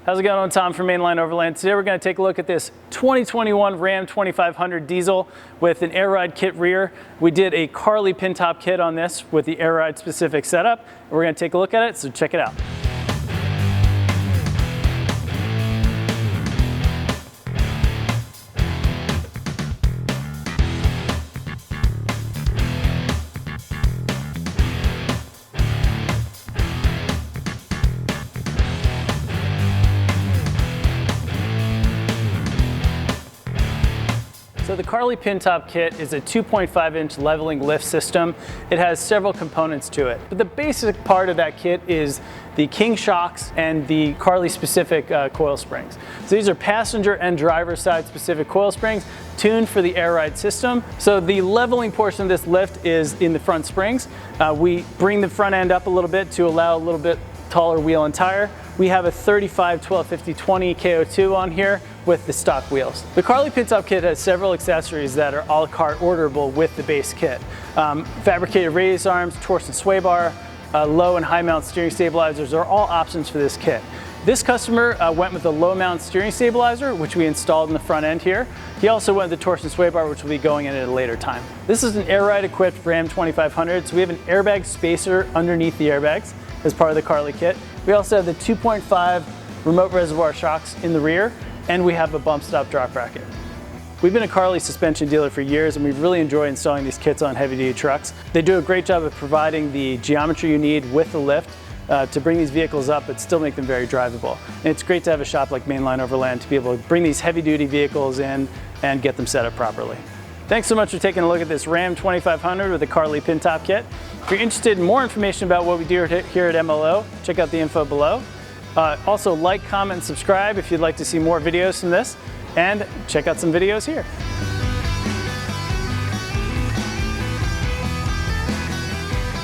How's it going? I'm Tom from Mainline Overland. Today we're going to take a look at this 2021 Ram 2500 diesel with an air ride kit rear. We did a Carli pin top kit on this with the air ride specific setup. We're going to take a look at it, so check it out. So the Carli pin top kit is a 2.5-inch leveling lift system. It has several components to it. But the basic part of that kit is the King shocks and the Carli specific coil springs. So these are passenger and driver side specific coil springs tuned for the air ride system. So the leveling portion of this lift is in the front springs. We bring the front end up a little bit to allow a little bit taller wheel and tire. We have a 35, 12, 50, 20 KO2 on here with the stock wheels. The Carli pin top kit has several accessories that are a la carte orderable with the base kit. Fabricated raised arms, torsion sway bar, low and high mount steering stabilizers are all options for this kit. This customer went with the low mount steering stabilizer, which we installed in the front end here. He also went with the torsion sway bar, which will be going in at a later time. This is an air ride equipped Ram 2500, so we have an airbag spacer underneath the airbags as part of the Carli kit. We also have the 2.5 remote reservoir shocks in the rear, and we have a bump stop drop bracket. We've been a Carli suspension dealer for years, and we really enjoy installing these kits on heavy duty trucks. They do a great job of providing the geometry you need with the lift to bring these vehicles up but still make them very drivable. And it's great to have a shop like Mainline Overland to be able to bring these heavy duty vehicles in and get them set up properly. Thanks so much for taking a look at this Ram 2500 with the Carli pin top kit. If you're interested in more information about what we do here at MLO, check out the info below. Also like, comment, and subscribe if you'd like to see more videos from this, and check out some videos here.